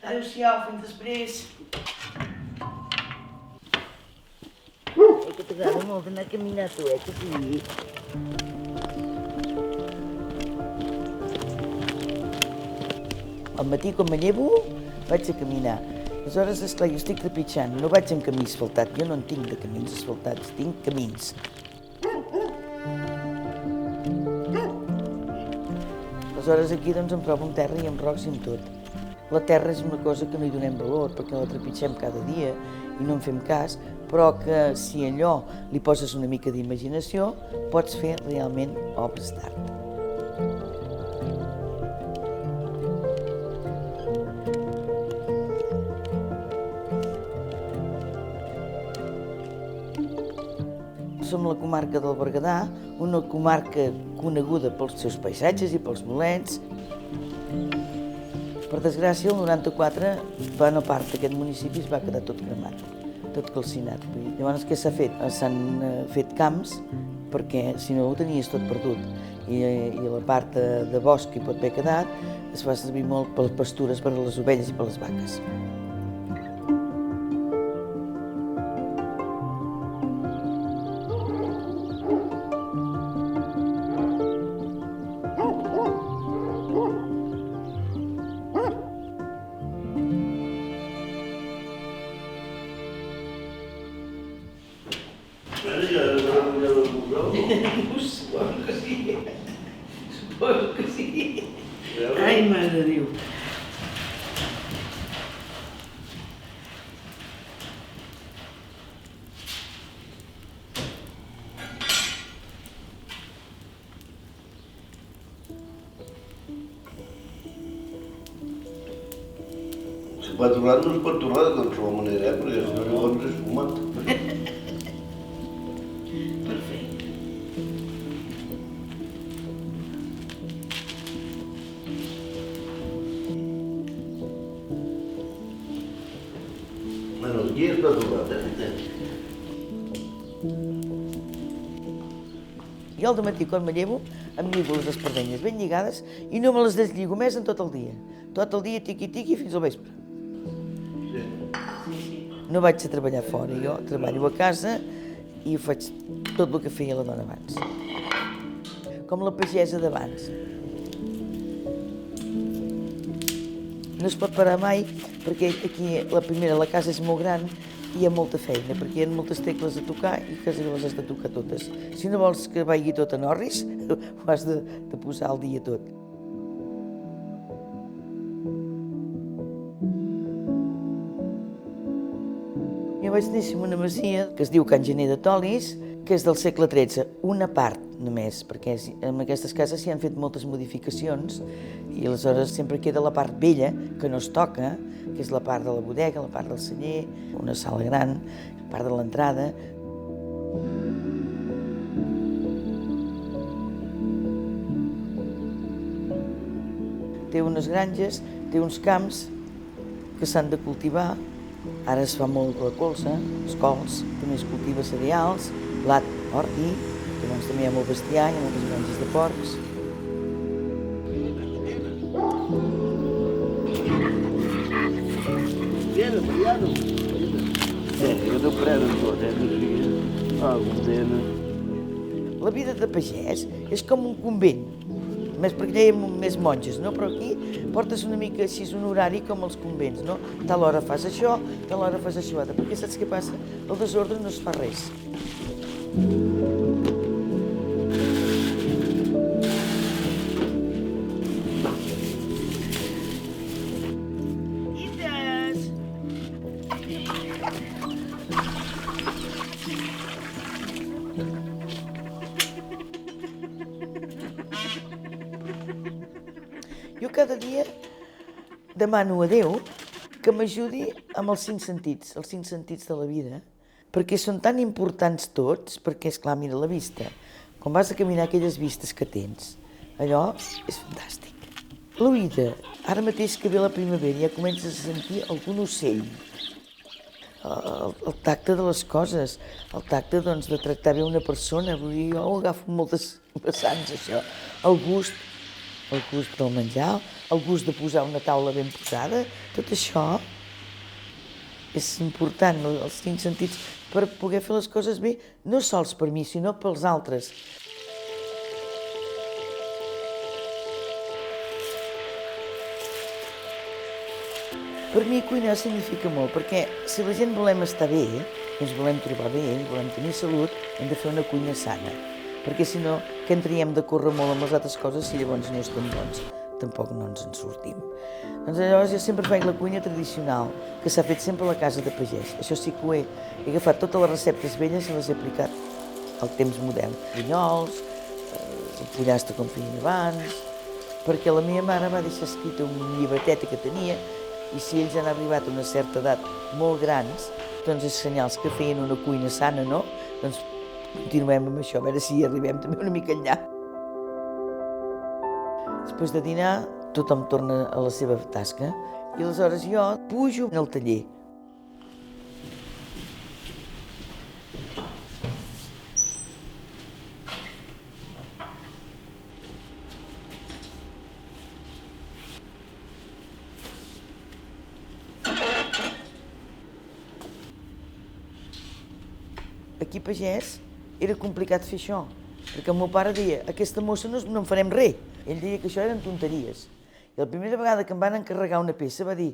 Adéu-siau, fins després. Que t'agrada molt anar a caminar tu, que sí? Al matí, quan me llevo, vaig a caminar. Aleshores, esclar, jo estic trepitjant, no vaig en camí asfaltat, jo no en tinc de camins asfaltats, tinc camins. Aleshores, aquí doncs em trobo amb terra i amb rocs i amb tot. La terra és una cosa que no hi donem valor, perquè la trepitgem cada dia i no en fem cas, però que si allò li poses una mica d'imaginació, pots fer realment obres d'art. Som la comarca del Berguedà, una comarca coneguda pels seus paisatges i pels bolets. Per desgràcia, el 94, bona part d'aquest municipi es va quedar tot cremat, tot calcinat. Llavors, què s'ha fet? S'han fet camps, perquè si no ho tenies tot perdut. I la part de bosc que hi pot haver quedat es fa servir molt per les pastures, per a les ovelles i per a les vaques. Suposo que sí. Ai, mare de Déu. Si pot tornar, no es pot tornar de qualsevol manera, perquè si no llavors és fumat. Perfecte. Bueno, aquí està tornat, Jo al dematí, quan me llevo, em lligo les espardenyes ben lligades i no me les deslligo més en tot el dia. Tot el dia tiqui-tiqui fins al vespre. No vaig a treballar fora, jo treballo a casa i faig tot el que feia la dona abans. Com la pagesa d'abans. No es pot parar mai perquè aquí la casa és molt gran i hi ha molta feina, perquè hi ha moltes tecles a tocar i quasi les has de tocar totes. Si no vols que vagi tot en orris, ho has de posar al dia tot. Jo vaig néixer en una masia que es diu Can Gener de Tolis, que és del segle XIII, una part només, perquè en aquestes cases s'hi han fet moltes modificacions i aleshores sempre queda la part vella, que no es toca, que és la part de la bodega, la part del celler, una sala gran, part de l'entrada. Té unes granges, té uns camps que s'han de cultivar. Ara es fa molt la colza, els cols, també es cultiva cereals, blat, ordi, llavors també hi ha molt bestiar, hi ha moltes granges de porcs. La vida de pagès és com un convent, més perquè hi ha més monges, no? Però aquí portes una mica així un horari com els convents, no? Tal hora fas això, tal hora fas això, perquè saps què passa? El desordre no es fa res. Jo cada dia demano a Déu que m'ajudi amb els cinc sentits de la vida, perquè són tan importants tots, perquè, esclar, mira, la vista, quan vas a caminar aquelles vistes que tens, allò és fantàstic. L'oïda, ara mateix que ve la primavera ja comences a sentir algun ocell, el tacte de les coses, el tacte doncs, de tractar bé una persona, vull dir, jo ho agafo moltes vessants, això, el gust. el gust del menjar, el gust de posar una taula ben posada, tot això és important, els 5 sentits, per poder fer les coses bé, no sols per mi, sinó pels altres. Per mi cuinar significa molt, perquè si la gent volem estar bé, ens volem trobar bé, volem tenir salut, hem de fer una cuina sana. Perquè si no, que en triem de córrer molt amb les altres coses si llavors no estem bons. Tampoc no ens en sortim. Doncs llavors jo sempre faig la cuina tradicional, que s'ha fet sempre a la casa de pagès. Això sí que ho he agafat totes les receptes velles i les he aplicat al temps modern. Bunyols, el pollastre com feien abans, perquè la meva mare va deixar escrita un llibretet que tenia i si ells han arribat a una certa edat molt grans, doncs és senyals que feien una cuina sana, no? Doncs continuem amb això, a veure si arribem també una mica enllà. Després de dinar, tothom torna a la seva tasca i aleshores jo pujo al taller. Aquí a Pagès era complicat fer això, perquè el meu pare deia aquesta mossa no en farem res. Ell deia que això eren tonteries. I la primera vegada que em van encarregar una peça va dir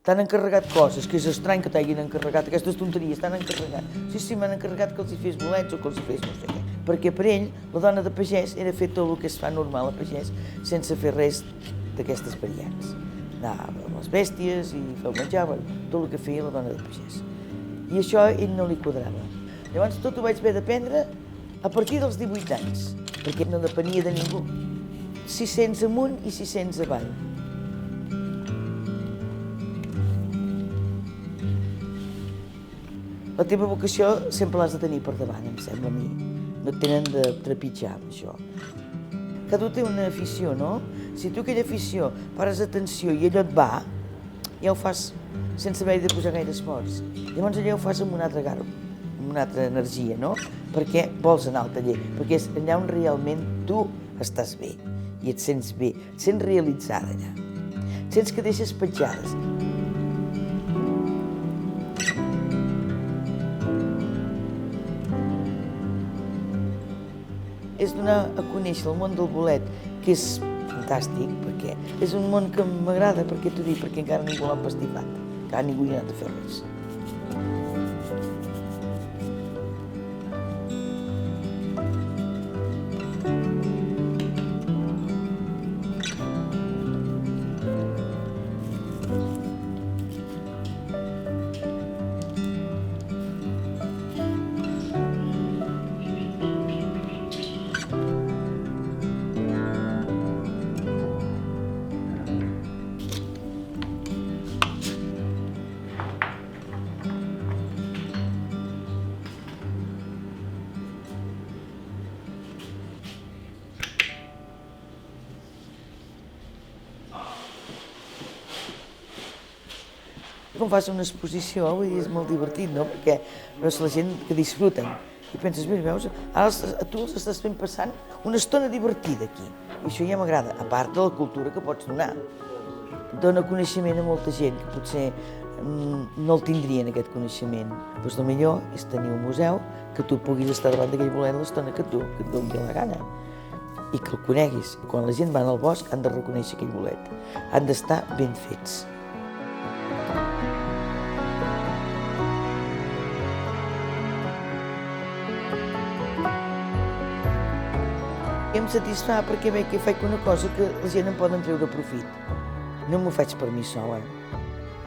t'han encarregat coses, que és estrany que t'hagin encarregat aquestes tonteries, t'han encarregat. Sí, m'han encarregat que els hi fes bolets o que els hi fes no sé què. Perquè per ell, la dona de pagès era fer tot el que es fa normal a Pagès sense fer res d'aquestes variants. Anava amb les bèsties i fer el menjar, tot el que feia la dona de pagès. I això a ell no li quadrava. Llavors tot ho vaig haver d'aprendre a partir dels 18 anys, perquè no depenia de ningú. 600 amunt i 600 avall. La teva vocació sempre l'has de tenir per davant, em sembla a mi. No et tenen de trepitjar amb això. Cada un té una afició, no? Si tu aquella afició pares atenció i allò et va, ja ho fas sense haver-hi de posar gaire esforç. Llavors allò ho fas amb un altre garb, amb una altra energia, no? Perquè vols anar al taller, perquè és allà on realment tu estàs bé i et sents bé, et sents realitzada allà. Et sents que deixes petjades. És donar a conèixer el món del bolet, que és fantàstic, perquè és un món que m'agrada, perquè t'ho dic, perquè encara ningú l'ha empastifat, encara ningú hi ha anat a fer res. Quan fas una exposició, vull dir, és molt divertit, no? Perquè veus la gent que disfruten. I penses, mira, veus, ara tu els estàs fent passant una estona divertida aquí. I això ja m'agrada, a part de la cultura que pots donar. Dona coneixement a molta gent que potser no el tindrien, aquest coneixement. Doncs el millor és tenir un museu que tu puguis estar davant d'aquell bolet l'estona que et doni la gana. I que el coneguis. Quan la gent va al bosc han de reconèixer aquell bolet. Han d'estar ben fets. Em satisfà perquè veig que faig una cosa que la gent en poden treure profit. No m'ho faig per mi sola.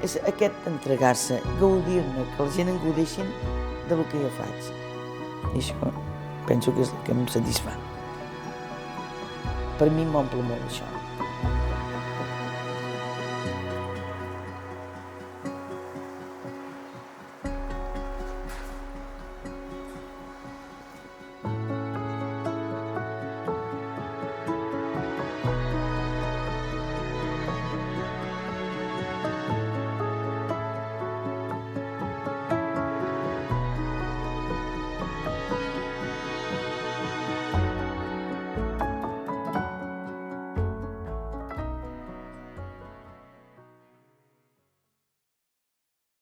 És aquest entregar-se, gaudir-ne, que la gent en gaudeixin del que jo faig. I això penso que és el que em satisfà. Per mi m'omple molt això.